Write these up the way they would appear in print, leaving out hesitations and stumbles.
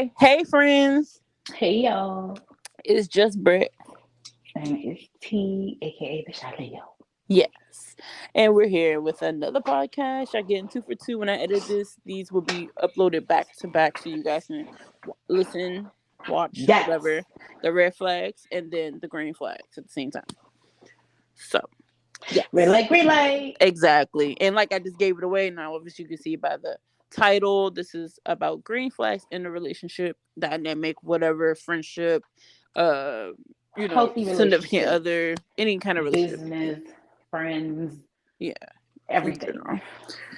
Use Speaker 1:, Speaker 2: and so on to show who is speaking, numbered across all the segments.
Speaker 1: Hey, friends.
Speaker 2: Hey y'all,
Speaker 1: It's just Brett.
Speaker 2: and it's T, aka the Shy Leo.
Speaker 1: Yes. And we're here with another podcast. I get in two for two when I edit this. These will be uploaded back to back so you guys can listen, watch,
Speaker 2: Yes,
Speaker 1: whatever. The red flags and then the green flags at the same time. So,
Speaker 2: red
Speaker 1: yes.
Speaker 2: light, green light.
Speaker 1: Exactly. And like I just gave it away now, obviously you can see by the title. This is about green flags in a relationship, dynamic, whatever, friendship, uh,
Speaker 2: Healthy
Speaker 1: significant
Speaker 2: relationships,
Speaker 1: other, any kind of relationship.
Speaker 2: business, friends,
Speaker 1: Yeah, in
Speaker 2: everything,
Speaker 1: general.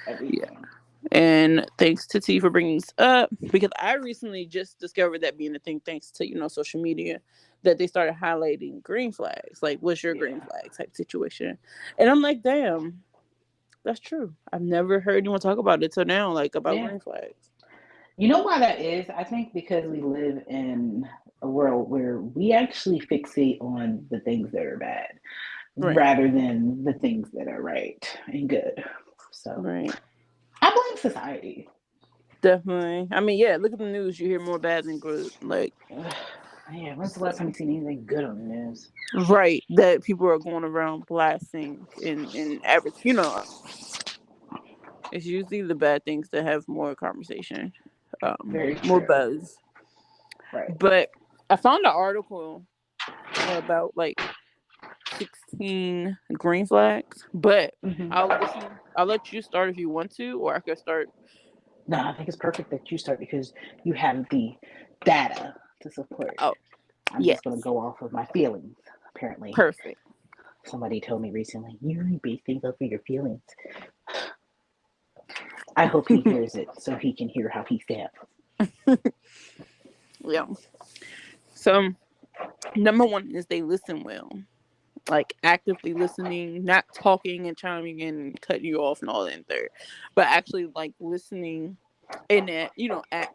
Speaker 1: Yeah.
Speaker 2: everything.
Speaker 1: And thanks to T for bringing this up because I recently just discovered that being a thing thanks to, social media that they started highlighting green flags. Like, what's your green
Speaker 2: Yeah,
Speaker 1: flag type situation? And I'm like, damn, that's true. I've never heard anyone talk about it till now, like about
Speaker 2: yeah.
Speaker 1: green flags.
Speaker 2: You know why that is? I think because we live in a world where we actually fixate on the things that are bad
Speaker 1: Right.
Speaker 2: rather than the things that are right and good. So
Speaker 1: Right.
Speaker 2: I blame society.
Speaker 1: Definitely. I mean, yeah, look at the news. You hear more bad than good. Like,
Speaker 2: Yeah, when's the last time
Speaker 1: so.
Speaker 2: you seen anything good on the news?
Speaker 1: Right. That people are going around blasting and average, it's usually the bad things that have more conversation,
Speaker 2: Very
Speaker 1: more
Speaker 2: true.
Speaker 1: buzz.
Speaker 2: Right.
Speaker 1: But I found an article about like 16 green flags, but I'll
Speaker 2: Hmm.
Speaker 1: listen. I'll let you start if you want to, or I could start.
Speaker 2: No, I think it's perfect that you start because you have the data to support.
Speaker 1: Oh,
Speaker 2: I'm
Speaker 1: yes.
Speaker 2: just going to go off of my feelings. Apparently,
Speaker 1: Perfect.
Speaker 2: somebody told me recently, you only base things off of your feelings. I hope he hears it so he can hear how he feels.
Speaker 1: Yeah. So, number one is they listen well. Like actively listening, not talking and chiming in and cutting you off and all that there, but actually like listening and that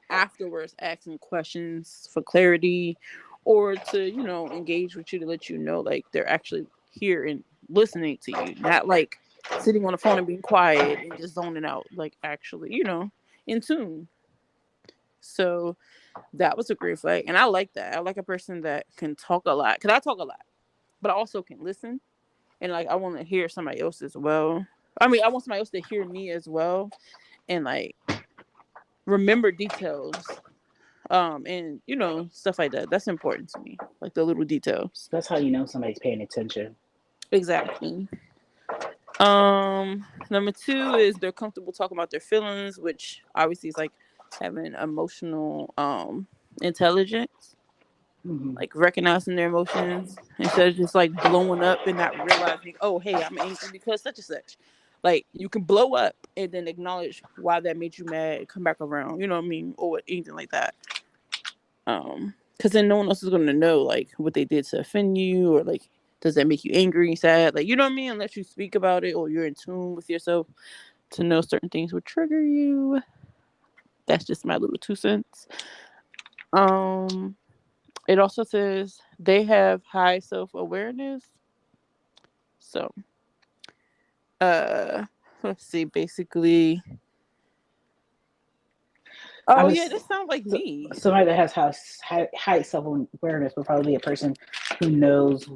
Speaker 1: afterwards asking questions for clarity or to engage with you to let you know like they're actually here and listening to you, not like sitting on the phone and being quiet and just zoning out, like actually in tune. So that was a great flag, and I like that. I like a person that can talk a lot because I talk a lot, but I also can listen, and like I want to hear somebody else as well. I mean, I want somebody else to hear me as well, and like remember details, and stuff like that. That's important to me, like the little details.
Speaker 2: That's how you know somebody's paying attention.
Speaker 1: Exactly. Number two is they're comfortable talking about their feelings, which obviously is like having emotional intelligence,
Speaker 2: Hmm.
Speaker 1: like recognizing their emotions instead of just like blowing up and not realizing, oh, hey, I'm angry because such and such. Like you can blow up and then acknowledge why that made you mad, come back around, you know what I mean, or anything like that. Because then no one else is gonna know like what they did to offend you, or like does that make you angry, sad, like you know what I mean, unless you speak about it or you're in tune with yourself to know certain things would trigger you. That's just my little 2 cents. Um, it also says they have high self awareness. So, uh, let's see. Basically,
Speaker 2: I
Speaker 1: oh yeah,
Speaker 2: was
Speaker 1: this sounds like me.
Speaker 2: somebody that has high self awareness would probably be a person who knows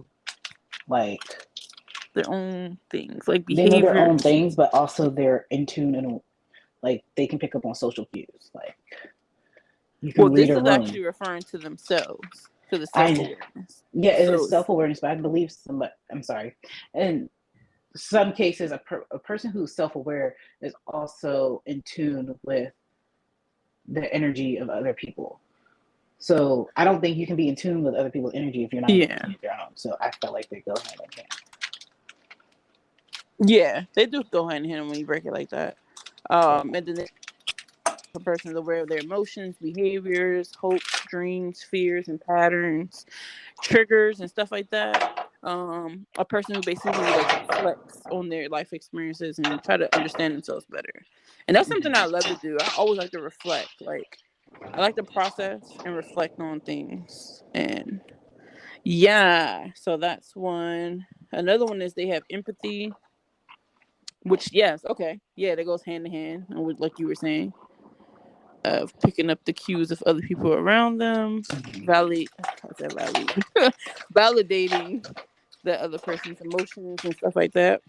Speaker 2: like
Speaker 1: Their own things, like
Speaker 2: they know their own
Speaker 1: behaviors.
Speaker 2: things, but also they're in tune and like they can pick up on social cues. Like you
Speaker 1: Well,
Speaker 2: can read
Speaker 1: this
Speaker 2: a
Speaker 1: is
Speaker 2: room.
Speaker 1: actually referring to themselves, to the self
Speaker 2: I
Speaker 1: awareness.
Speaker 2: Yeah, it is
Speaker 1: So,
Speaker 2: self awareness, but I believe somebody. I'm sorry. In some cases, a person who's self aware is also in tune with the energy of other people. So I don't think you can be in tune with other people's energy if you're not in tune
Speaker 1: yeah,
Speaker 2: with your own. So I felt like they go hand in hand.
Speaker 1: yeah, they do go hand in hand when you break it like that.
Speaker 2: Yeah.
Speaker 1: And then a person is aware of their emotions, behaviors, hopes, dreams, fears, and patterns, triggers, and stuff like that. A person who basically like reflects on their life experiences and try to understand themselves better. And that's something I love to do. I always like to reflect. Like I like to process and reflect on things. And yeah, so that's one. Another one is they have empathy, which yes, okay, yeah, that goes hand in hand, like you were saying. of picking up the cues of other people around them, validating the other person's emotions and stuff like that.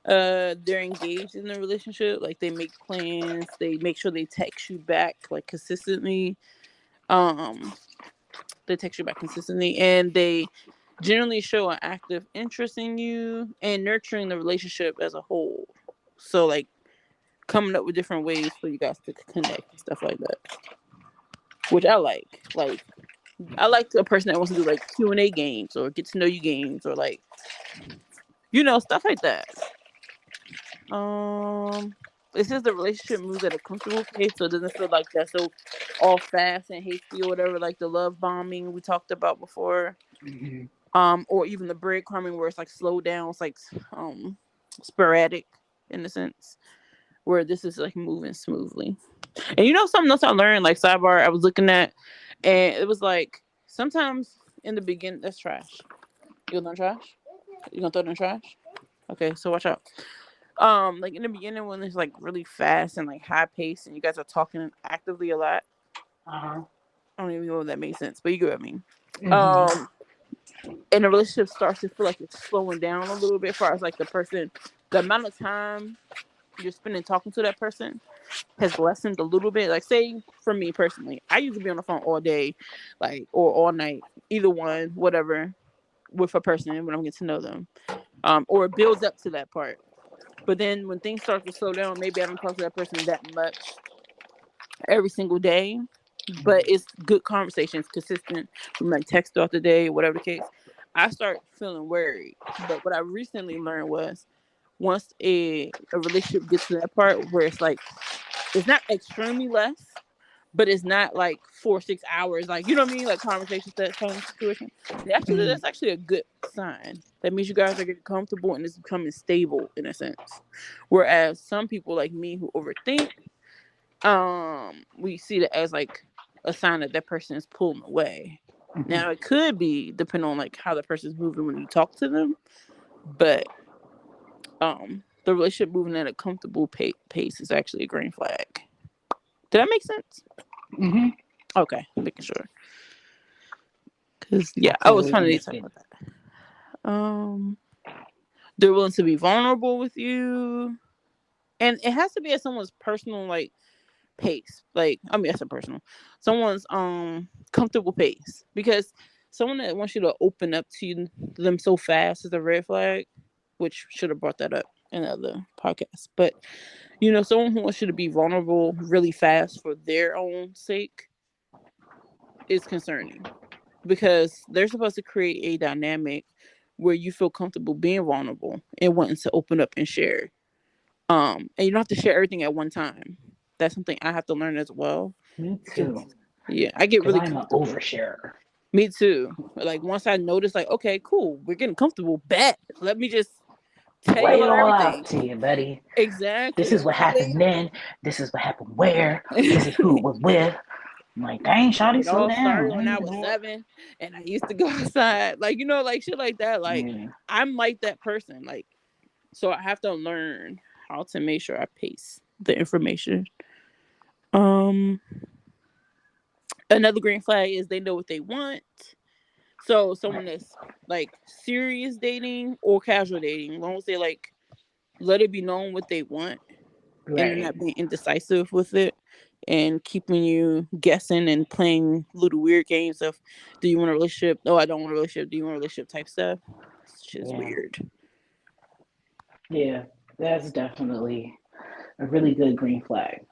Speaker 1: They're engaged in the relationship, like they make plans, they make sure they text you back like consistently. Um, they text you back consistently, and they generally show an active interest in you and nurturing the relationship as a whole. So like coming up with different ways for you guys to connect and stuff like that, which I like. Like I like a person that wants to do like Q&A games or get to know you games or like stuff like that. It says the relationship moves at a comfortable pace, so it doesn't feel like that's so all fast and hasty or whatever, like the love bombing we talked about before.
Speaker 2: Mm-hmm.
Speaker 1: Or even the breadcrumbing where it's like slowed down, it's like sporadic in a sense. Where this is like moving smoothly. And something else I learned, like sidebar, I was looking at, and it was like sometimes in the beginning, that's trash. You gonna throw in trash? You gonna throw it in trash? Okay, so watch out. Like in the beginning when it's like really fast and like high pace and you guys are talking actively a lot.
Speaker 2: Uh-huh.
Speaker 1: I don't even know if that makes sense, but you get what I mean.
Speaker 2: Mm-hmm.
Speaker 1: And the relationship starts to feel like it's slowing down a little bit as far as like the amount of time you're spending talking to that person has lessened a little bit. Like say for me personally, I used to be on the phone all day, like or all night, either one, whatever, with a person when I'm getting to know them. Or it builds up to that part. But then when things start to slow down, maybe I don't talk to that person that much every single day. But it's good conversations, consistent. We might text throughout the day, whatever the case. I start feeling worried. But what I recently learned was once a relationship gets to that part where it's like it's not extremely less, but it's not like 4-6 hours, like you know what I mean, like conversations, that kind of situation. That's actually a good sign. That means you guys are getting comfortable and it's becoming stable in a sense. Whereas some people like me who overthink, we see that as like a sign that person is pulling away.
Speaker 2: Mm-hmm.
Speaker 1: Now it could be depending on like how the person's moving when you talk to them, but the relationship moving at a comfortable pace is actually a green flag. Did that make sense?
Speaker 2: Mm-hmm.
Speaker 1: Okay, making sure. Cause yeah, I was
Speaker 2: Absolutely
Speaker 1: trying to talk
Speaker 2: understood.
Speaker 1: about that. They're willing to be vulnerable with you, and it has to be at someone's personal like pace. Like I mean, that's a personal, someone's comfortable pace. Because someone that wants you to open up to them so fast is a red flag, which should have brought that up in the other podcast. But someone who wants you to be vulnerable really fast for their own sake is concerning. Because they're supposed to create a dynamic where you feel comfortable being vulnerable and wanting to open up and share. And you don't have to share everything at one time. That's something I have to learn as well.
Speaker 2: Me
Speaker 1: Because,
Speaker 2: too.
Speaker 1: yeah, I get
Speaker 2: Because
Speaker 1: really
Speaker 2: I'm an
Speaker 1: comfortable.
Speaker 2: oversharer.
Speaker 1: Me too. Like once I notice, like, okay, cool, we're getting comfortable. Bet. Let me just tell you
Speaker 2: Lay it
Speaker 1: about
Speaker 2: all
Speaker 1: everything.
Speaker 2: out to you, buddy. This
Speaker 1: Exactly.
Speaker 2: is what happened then. This is what happened where. This is who it was with. I'm like, dang, shawty,
Speaker 1: It
Speaker 2: slow
Speaker 1: all
Speaker 2: down.
Speaker 1: started when I was 7 and I used to go outside. Like, like shit like that. Like,
Speaker 2: Yeah.
Speaker 1: I'm like that person. Like, so I have to learn how to make sure I pace the information. Another green flag is they know what they want. So someone that's like serious dating or casual dating, as long as they like let it be known what they want and they're
Speaker 2: Right.
Speaker 1: not being indecisive with it and keeping you guessing and playing little weird games of do you want a relationship? No, I don't want a relationship. Do you want a relationship type stuff? It's just
Speaker 2: Yeah.
Speaker 1: weird.
Speaker 2: Yeah. That's definitely a really good green flag.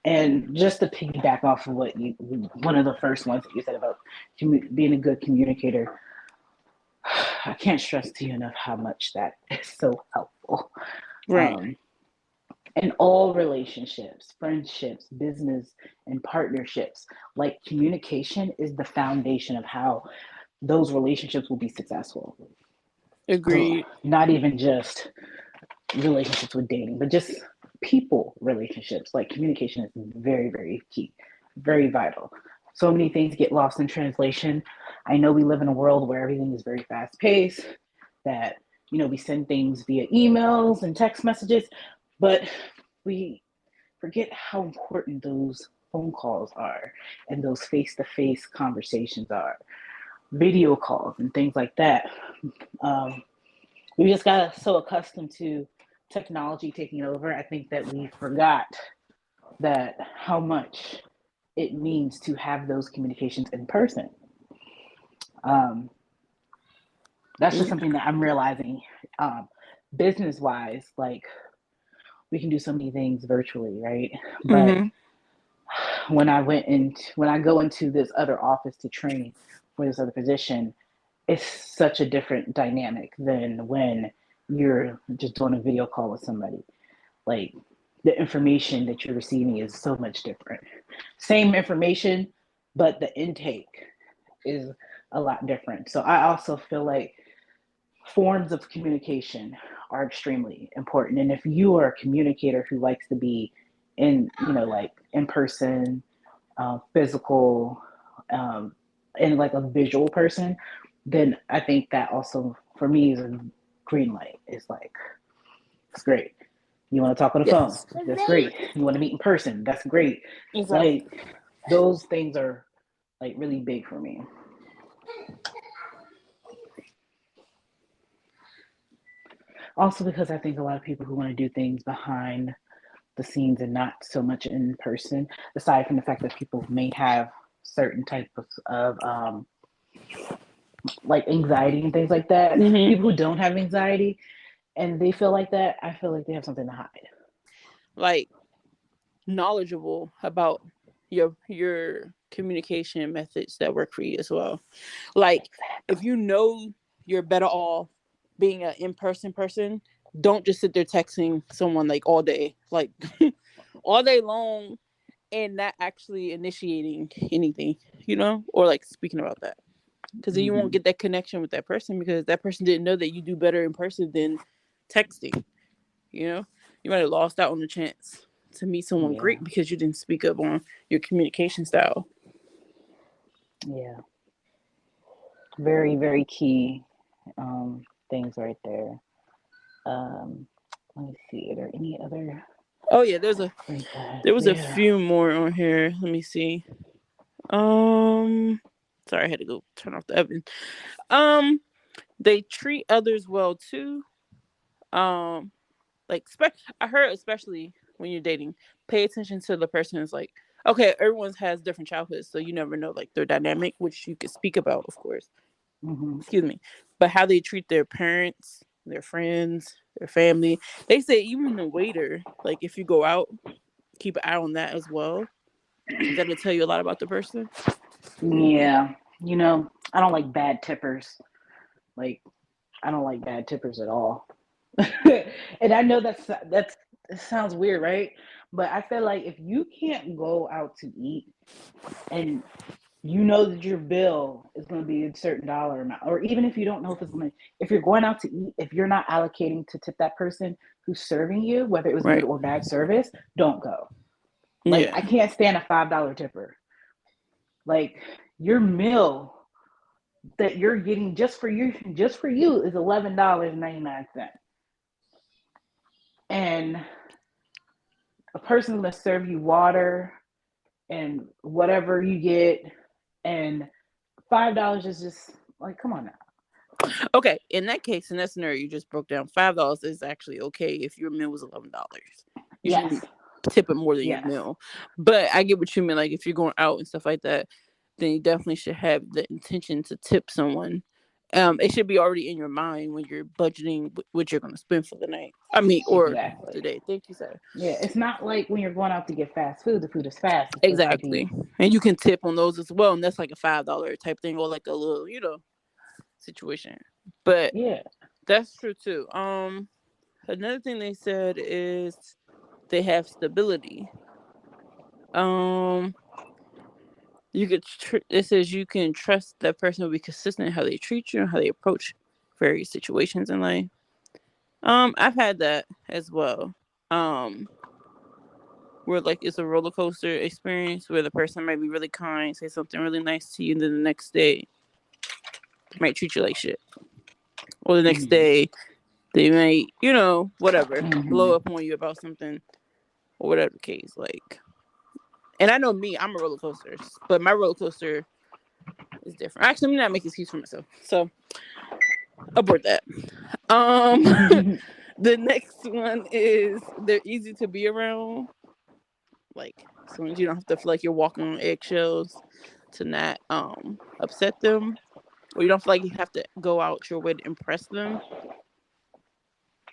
Speaker 2: And just to piggyback off of one of the first ones that you said about being a good communicator, I can't stress to you enough how much that is so helpful.
Speaker 1: Right.
Speaker 2: In all relationships, friendships, business, and partnerships, like communication is the foundation of how those relationships will be successful. So,
Speaker 1: Agreed.
Speaker 2: not even just relationships with dating, but just people relationships. Like communication is very, very key, very vital. So many things get lost in translation. I know we live in a world where everything is very fast paced, that we send things via emails and text messages, but we forget how important those phone calls are and those face-to-face conversations are, video calls and things like that. Um, we just got so accustomed to technology taking over. I think that we forgot that how much it means to have those communications in person. Um, that's just something that I'm realizing. Business wise, like we can do so many things virtually, right? But when I go into this other office to train for this other position, it's such a different dynamic than when you're just doing a video call with somebody. Like the information that you're receiving is so much different. Same information, but the intake is a lot different. So I also feel like forms of communication are extremely important. And if you are a communicator who likes to be like in person, physical, and like a visual person, then I think that also for me is a green light. It's like, it's great. You want to talk on the phone? That's great. You want to meet in person? That's great.
Speaker 1: Exactly.
Speaker 2: Like those things are like really big for me. Also because I think a lot of people who want to do things behind the scenes and not so much in person, aside from the fact that people may have certain types of like anxiety and things like that. People who don't have anxiety and they feel like that, I feel like they have something to hide.
Speaker 1: Like knowledgeable about your communication methods that work for you as well. Like if you know you're better off being an in-person person, don't just sit there texting someone like all day, like all day long, and not actually initiating anything, or like speaking about that. Because then you won't get that connection with that person because that person didn't know that you do better in person than texting. You might have lost out on the chance to meet someone great because you didn't speak up on your communication style.
Speaker 2: Yeah. Very, very key things right there. Let me see. Are there any other?
Speaker 1: Oh yeah, there was a few more on here. Let me see. Sorry, I had to go turn off the oven. They treat others well too. Like I heard especially when you're dating, pay attention to the person. Is like, okay, everyone has different childhoods, so you never know like their dynamic, which you could speak about, of course. Excuse me, but how they treat their parents, their friends, their family. They say even the waiter, like if you go out, keep an eye on that as well. That'll tell you a lot about the person.
Speaker 2: Yeah, I don't like bad tippers. Like, I don't like bad tippers at all. And I know that sounds weird, right? But I feel like if you can't go out to eat and you know that your bill is going to be a certain dollar amount, or even if you don't know if you're going out to eat, if you're not allocating to tip that person who's serving you, whether it was good or bad service, don't go. Like, I can't stand a $5 tipper. Like, your meal that you're getting just for you is $11.99. And a person's gonna serve you water and whatever you get, and $5 is just like, come on now.
Speaker 1: Okay, in that case, in that scenario you just broke down, $5 is actually okay if your meal was $11. You should tip it more than your meal. But I get what you mean. Like if you're going out and stuff like that, then you definitely should have the intention to tip someone. It should be already in your mind when you're budgeting what you're going to spend for the night. I mean, or the day. Thank you, sir.
Speaker 2: Yeah, it's not like when you're going out to get fast food. The food is fast.
Speaker 1: Exactly, and you can tip on those as well, and that's like a $5 type thing, or like a little, situation. But
Speaker 2: yeah,
Speaker 1: that's true too. Another thing they said is they have stability. You could it says you can trust that person will be consistent in how they treat you and how they approach various situations in life. I've had that as well. Where like it's a roller coaster experience where the person might be really kind, say something really nice to you, and then the next day they might treat you like shit. Or the next day they might, whatever, blow up on you about something. or whatever the case. Like, and I know me, I'm a roller coaster, but my roller coaster is different. Actually, let me not make excuse for myself. So abort that. The next one is they're easy to be around. Like, as long as you don't have to feel like you're walking on eggshells to not upset them, or you don't feel like you have to go out your way to impress them.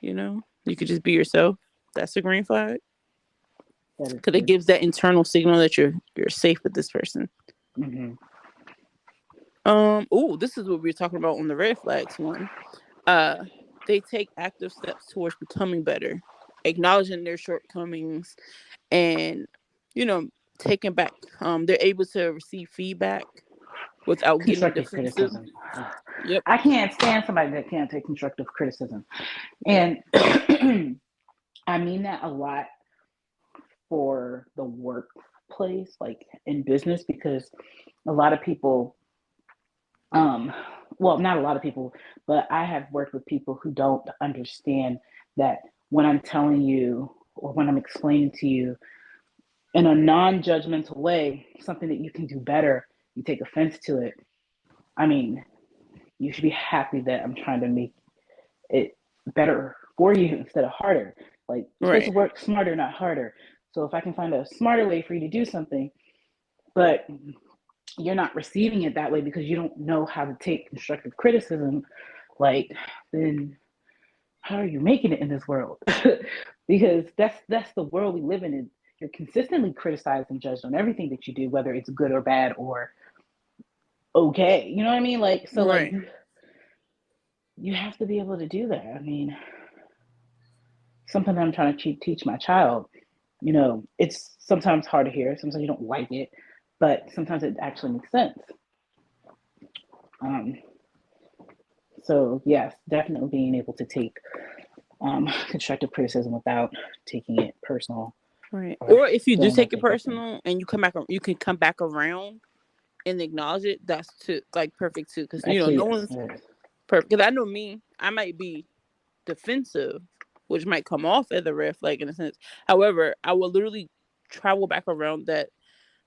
Speaker 1: You know, you could just be yourself. That's a green flag because it gives that internal signal that you're safe with this person.
Speaker 2: Mm-hmm.
Speaker 1: Oh, this is what we were talking about on the red flags one. They take active steps towards becoming better, acknowledging their shortcomings, and you know, taking back. They're able to receive feedback without getting
Speaker 2: Constructive
Speaker 1: defensive.
Speaker 2: criticism.
Speaker 1: Yep.
Speaker 2: I can't stand somebody that can't take constructive criticism. And I mean that a lot for the workplace, like in business, because a lot of people, well, not a lot of people, but I have worked with people who don't understand that when I'm telling you or when I'm explaining to you in a non-judgmental way something that you can do better, you take offense to it. I mean, you should be happy that I'm trying to make it better for you instead of harder. Like, you're supposed to work smarter, not harder. So if I can find a smarter way for you to do something, but you're not receiving it that way because you don't know how to take constructive criticism, like, then how are you making it in this world? Because that's the world we live in. You're consistently criticized and judged on everything that you do, whether it's good or bad or okay. You know what I mean? Like, so like you have to be able to do that. I mean, something that I'm trying to teach my child, you know, it's sometimes hard to hear, sometimes you don't like it, but sometimes it actually makes sense. So yes, definitely being able to take constructive criticism without taking it personal.
Speaker 1: Right. Or if you do take it
Speaker 2: personal
Speaker 1: personal and you come back, you can come back around and acknowledge it. That's too like perfect too, because you know no one's perfect. Because I know me, I might be defensive, which might come off as a red flag in a sense. However, I will literally travel back around the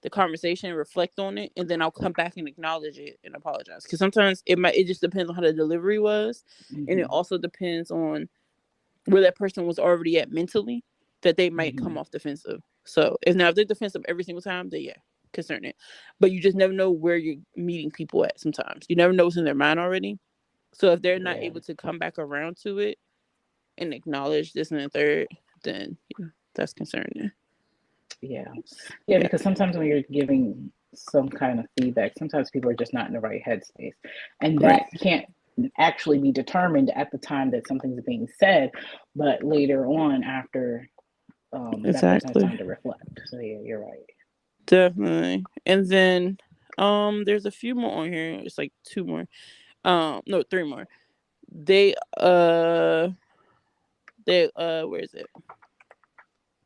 Speaker 1: conversation, reflect on it, and then I'll come back and acknowledge it and apologize. Because sometimes it just depends on how the delivery was, and it also depends on where that person was already at mentally, that they might come off defensive. So if they're defensive every single time, then yeah, concern it. But you just never know where you're meeting people at. Sometimes you never know what's in their mind already. So if they're not able to come back around to it and acknowledge this and the third, then that's concerning.
Speaker 2: Yeah, because sometimes when you're giving some kind of feedback, sometimes people are just not in the right headspace, and that can't actually be determined at the time that something's being said, but later on after that person has time to reflect. So yeah, you're right.
Speaker 1: Definitely. And then there's a few more on here. It's like two more. No, three more. They where is it?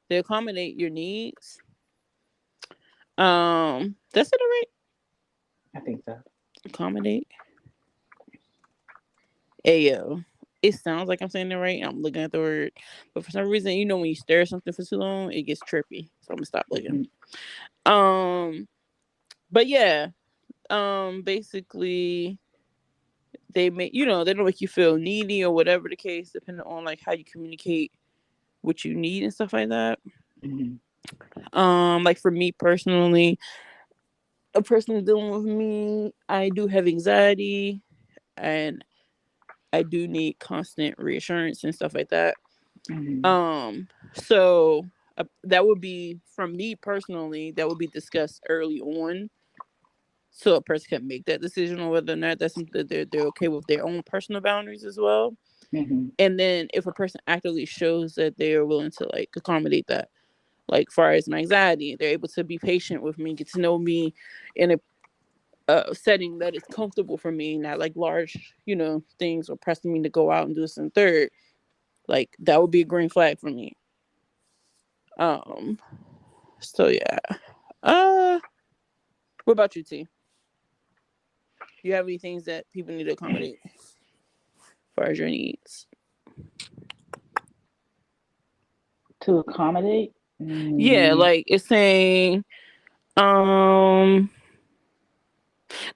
Speaker 1: They accommodate your needs. That's it, right?
Speaker 2: I think so.
Speaker 1: Accommodate. Ayo. It sounds like I'm saying it right. I'm looking at the word, but for some reason, you know, when you stare something for too long, it gets trippy. So I'm gonna stop looking. But yeah, basically, they make they don't make you feel needy or whatever the case, depending on like how you communicate what you need and stuff like that. Like for me personally, a person dealing with me, I do have anxiety, and I do need constant reassurance and stuff like that. So that would be, from me personally, that would be discussed early on, so a person can make that decision on whether or not that's something that they're okay with their own personal boundaries as well. And then if a person actively shows that they are willing to like accommodate that, like far as my anxiety, they're able to be patient with me, get to know me in a setting that is comfortable for me, not like large, things or pressing me to go out and do this and third. Like that would be a green flag for me. So yeah. What about you, T? You have any things that people need to accommodate as far as your needs?
Speaker 2: To accommodate?
Speaker 1: Yeah,
Speaker 2: Mm,
Speaker 1: like it's saying, um,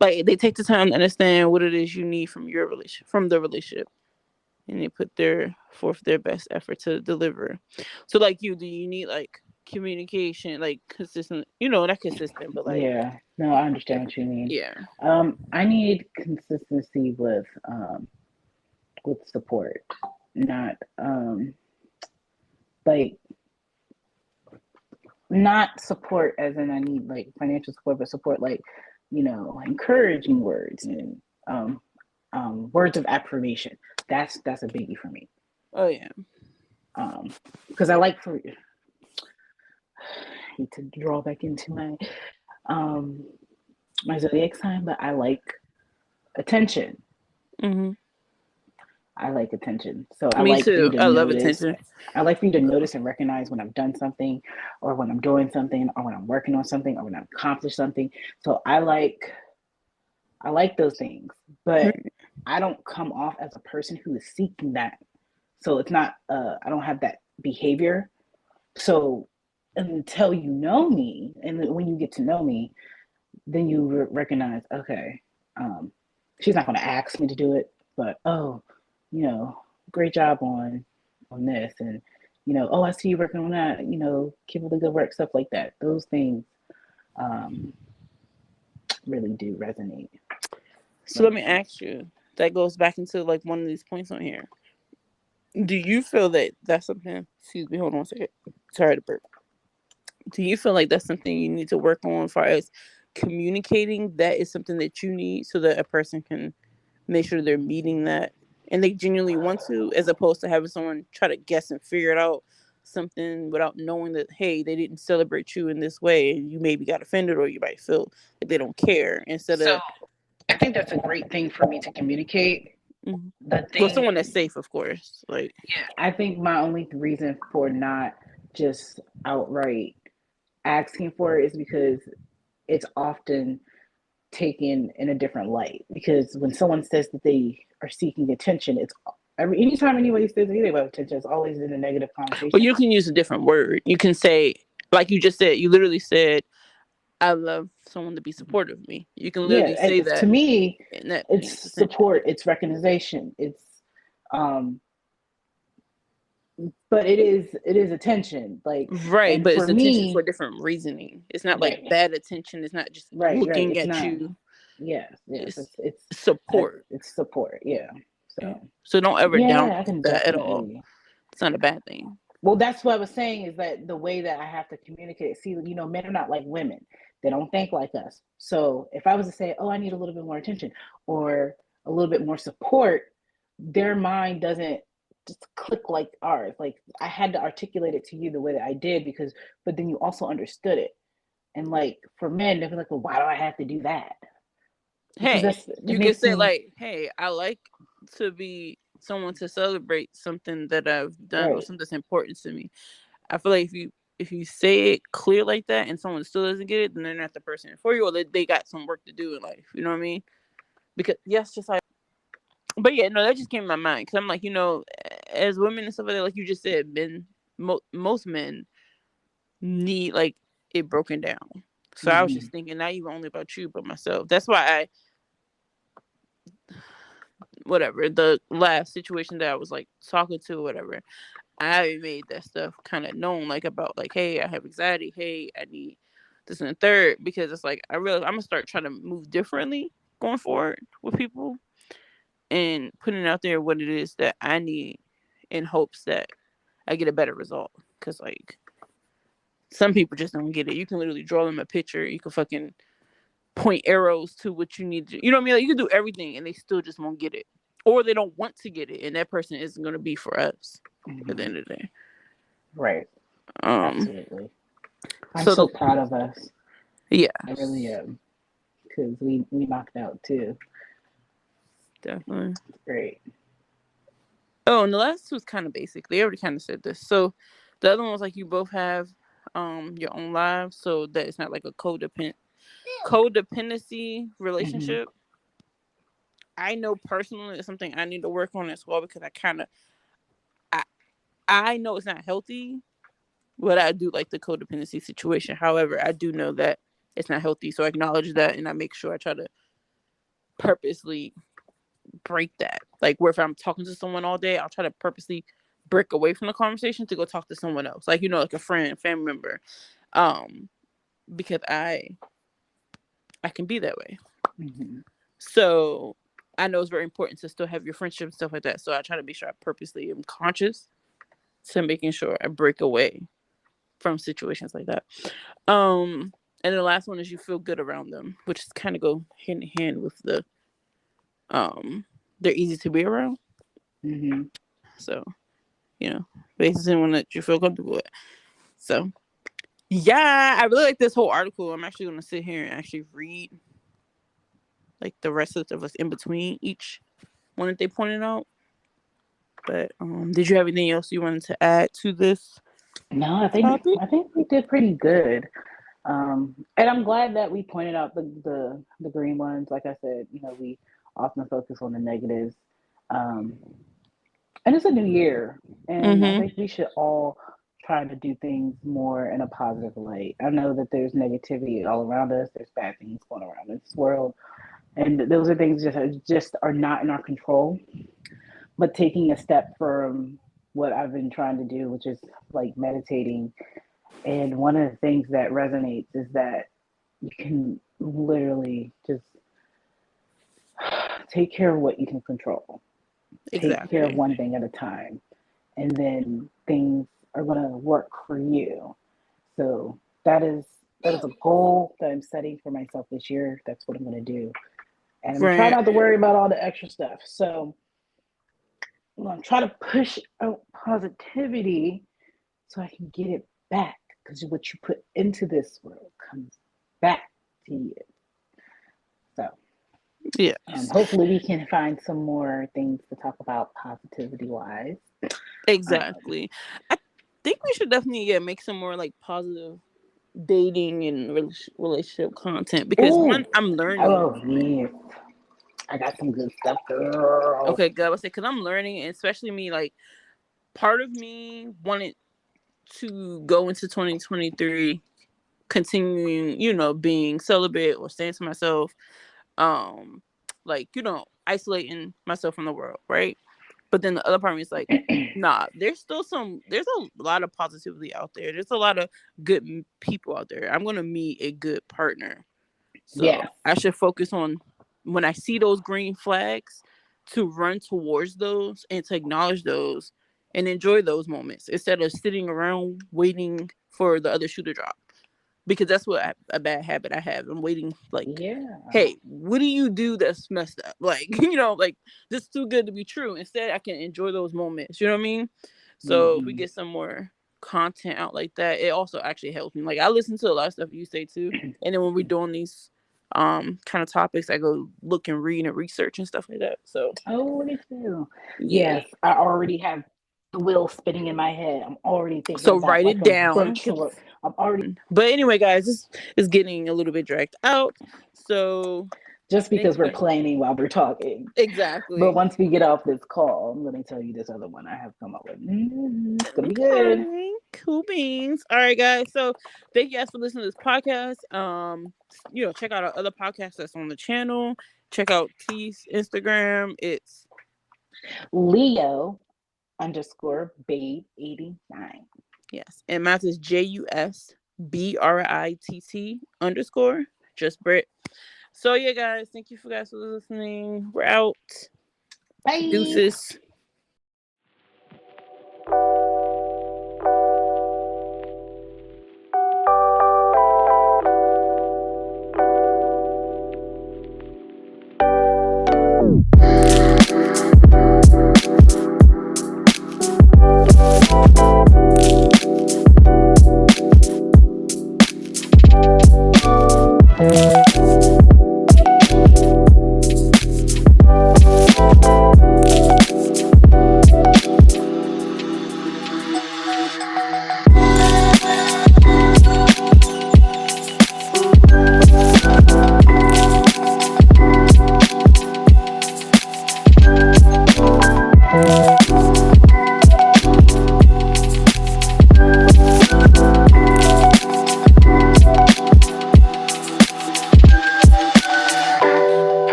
Speaker 1: like they take the time to understand what it is you need from your relationship, from the relationship, and they put their forth their best effort to deliver. So, like you, do you need like communication, like consistent? You know, not consistent, but like,
Speaker 2: yeah. No, I understand what you mean.
Speaker 1: yeah.
Speaker 2: I need consistency with support, not like not support as in I need like financial support, but support like, encouraging words and um, words of affirmation. That's a biggie for me.
Speaker 1: Oh yeah.
Speaker 2: Because I like for hate to draw back into um my zodiac sign, but I like attention.
Speaker 1: Hmm.
Speaker 2: I like attention. So I
Speaker 1: Me
Speaker 2: like for you
Speaker 1: too.
Speaker 2: to
Speaker 1: I love
Speaker 2: notice.
Speaker 1: attention.
Speaker 2: I like for you to notice and recognize when I've done something or when I'm doing something or when I'm working on something or when I've accomplished something. So I like those things, but
Speaker 1: Right.
Speaker 2: I don't come off as a person who is seeking that. So it's not I don't have that behavior. So until you know me and when you get to know me, then you recognize, okay, um, she's not going to ask me to do it, but oh, you know, great job on this, and oh, I see you working on that. Keep up the good work, stuff like that. Those things um, really do resonate
Speaker 1: So
Speaker 2: with
Speaker 1: let me
Speaker 2: me.
Speaker 1: ask you. That goes back into like one of these points on here. Do you feel that that's something? Excuse me. Hold on a second. Sorry to burp. Do you feel like that's something you need to work on as far as communicating that is something that you need so that a person can make sure they're meeting that and they genuinely want to, as opposed to having someone try to guess and figure it out something without knowing that, hey, they didn't celebrate you in this way and you maybe got offended or you might feel like they don't care instead
Speaker 2: So
Speaker 1: of.
Speaker 2: I think that's a great thing for me to communicate.
Speaker 1: Mhm.
Speaker 2: The
Speaker 1: Well,
Speaker 2: thing,
Speaker 1: someone that's safe, of course. Like,
Speaker 2: yeah, I think my only reason for not just outright asking for it is because it's often taken in a different light. Because when someone says that they are seeking attention, it's anytime anybody says anything about attention, it's always in a negative
Speaker 1: well,
Speaker 2: connotation.
Speaker 1: you can use a different word. You can say, like you just said, you literally said, I love someone to be supportive of me. You can
Speaker 2: Yeah,
Speaker 1: literally say
Speaker 2: to
Speaker 1: that,
Speaker 2: me,
Speaker 1: and that
Speaker 2: it's
Speaker 1: means attention.
Speaker 2: support, it's recognition, um, but it is attention. Like,
Speaker 1: Right,
Speaker 2: and
Speaker 1: but
Speaker 2: for
Speaker 1: it's attention for
Speaker 2: me,
Speaker 1: different reasoning. It's not like
Speaker 2: right,
Speaker 1: bad attention. It's not just
Speaker 2: right,
Speaker 1: looking
Speaker 2: it's
Speaker 1: at
Speaker 2: not.
Speaker 1: you.
Speaker 2: Yes,
Speaker 1: It's
Speaker 2: I,
Speaker 1: support.
Speaker 2: it's support. Yeah.
Speaker 1: Yeah.
Speaker 2: So
Speaker 1: So don't ever down
Speaker 2: yeah, I can
Speaker 1: that at all.
Speaker 2: definitely.
Speaker 1: It's not a bad thing.
Speaker 2: Well, that's what I was saying is that the way that I have to communicate, see, men are not like women. They don't think like us. So if I was to say, oh, I need a little bit more attention or a little bit more support, their mind doesn't just click like ours. Like I had to articulate it to you the way that I did but then you also understood it. And like for men, they're like, well, why do I have to do that? Because
Speaker 1: Hey,
Speaker 2: it
Speaker 1: you can
Speaker 2: makes
Speaker 1: say
Speaker 2: me
Speaker 1: like, "Hey, I like to be someone to celebrate something that I've done or
Speaker 2: right.
Speaker 1: something that's important to me." I feel like if you say it clear like that and someone still doesn't get it, then they're not the person for you, or they got some work to do in life. You know what I mean? Because yes, just like, but yeah, no, that just came to my mind because I'm like, as women and stuff like that, like you just said, men, most men need like it broken down. So I was
Speaker 2: Mm-hmm.
Speaker 1: just thinking, not even only about you, but myself. That's why whatever, the last situation that I was like talking to, whatever, I made that stuff kind of known, like about like, hey, I have anxiety. Hey, I need this and the third, because it's like I realize I'm gonna start trying to move differently going forward with people and putting out there what it is that I need in hopes that I get a better result. Cause like some people just don't get it. You can literally draw them a picture. You can fucking point arrows to what you need to. You know what I mean? Like you can do everything, and they still just won't get it, or they don't want to get it, and that person isn't gonna be for us at the
Speaker 2: Mm-hmm.
Speaker 1: end of the day.
Speaker 2: Right.
Speaker 1: Um.
Speaker 2: Absolutely. I'm
Speaker 1: So
Speaker 2: so
Speaker 1: the
Speaker 2: proud of us.
Speaker 1: yeah,
Speaker 2: I really am. Because we knocked out too.
Speaker 1: definitely.
Speaker 2: Great.
Speaker 1: Oh, and the last two was kind of basic. They already kind of said this. So the other one was like you both have your own lives, so that it's not like a codependency
Speaker 2: Mm-hmm.
Speaker 1: relationship. I know personally it's something I need to work on as well because I kind of I I know it's not healthy, But I do like the codependency situation. However, I do know that it's not healthy. So I acknowledge that and I make sure I try to purposely break that. Like where if I'm talking to someone all day, I'll try to purposely break away from the conversation to go talk to someone else. Like, you know, like a friend, family member. Because I can be that way.
Speaker 2: Mm-hmm.
Speaker 1: So I know it's very important to still have your friendship and stuff like that. So I try to be sure I purposely am conscious to making sure I break away from situations like that. And then the last one is you feel good around them, which is kind of go hand in hand with the they're easy to be around.
Speaker 2: Mm-hmm.
Speaker 1: So, you know, basically someone that you feel comfortable with. So yeah, I really like this whole article. I'm actually gonna sit here and actually read like the rest of us in between each one that they pointed out. But did you have anything else you wanted to add to this
Speaker 2: No,
Speaker 1: topic?
Speaker 2: I think we did pretty good. And I'm glad that we pointed out the green ones. Like I said, you know, we often focus on the negatives. Um, and it's a new year, and I
Speaker 1: Mm-hmm.
Speaker 2: think we should all try to do things more in a positive light. I know that there's negativity all around us. There's bad things going around in this world, and those are things just are not in our control. But taking a step from what I've been trying to do, which is like meditating, and one of the things that resonates is that you can literally just take care of what you can control. Take care of
Speaker 1: Exactly.
Speaker 2: one thing at a time, and then things are going to work for you. So that is a goal that I'm setting for myself this year. That's what I'm going to do, and I'm going to try
Speaker 1: Right.
Speaker 2: not to worry about all the extra stuff. So I'm going to try to push out positivity so I can get it back, because what you put into this world comes back to you. So
Speaker 1: Yes.
Speaker 2: hopefully we can find some more things to talk about positivity wise.
Speaker 1: Exactly. I think we should definitely make some more like positive dating and relationship content because
Speaker 2: Oh,
Speaker 1: one, I'm learning.
Speaker 2: oh yeah, I got some good stuff, girl.
Speaker 1: Okay, good. I would say because I'm learning, and especially me, like part of me wanted to go into 2023 continuing, you know, being celibate or staying to myself, like, you know, isolating myself from the world, right? But then the other part of me is like, nah, there's a lot of positivity out there. There's a lot of good people out there. I'm gonna meet a good partner. So
Speaker 2: Yes,
Speaker 1: I should focus on when I see those green flags to run towards those and to acknowledge those and enjoy those moments instead of sitting around waiting for the other shoe to drop. Because that's what a bad habit I have. I'm waiting like,
Speaker 2: yeah.
Speaker 1: hey, what do you do that's messed up? Like, you know, like this is too good to be true. Instead, I can enjoy those moments. You know what I mean? So if we
Speaker 2: Mm-hmm.
Speaker 1: get some more content out like that, it also actually helps me. Like I listen to a lot of stuff you say too. And then when we're doing these kind of topics, I go look and read and research and stuff like that. So
Speaker 2: Oh, me too.
Speaker 1: yeah.
Speaker 2: Yes, I already have the wheel spinning in my head. I'm already thinking
Speaker 1: So
Speaker 2: about
Speaker 1: write
Speaker 2: like
Speaker 1: it
Speaker 2: a
Speaker 1: down.
Speaker 2: virtual. I'm already
Speaker 1: But anyway, guys, this is getting a little bit dragged out. So
Speaker 2: just
Speaker 1: thank
Speaker 2: because we're
Speaker 1: you.
Speaker 2: planning while we're talking. But
Speaker 1: Exactly.
Speaker 2: once we get off this call, I'm going to tell you this other one I have come up with. It's going to be good.
Speaker 1: Okay, cool beans. All right, guys. So thank you guys for listening to this podcast. You know, check out our other podcasts that's on the channel. Check out T's Instagram. It's
Speaker 2: Leo underscore babe 89.
Speaker 1: yes, and mine is JUSBRITT underscore just Brit. So yeah, guys, thank you for guys for listening. We're out.
Speaker 2: Bye.
Speaker 1: Deuces.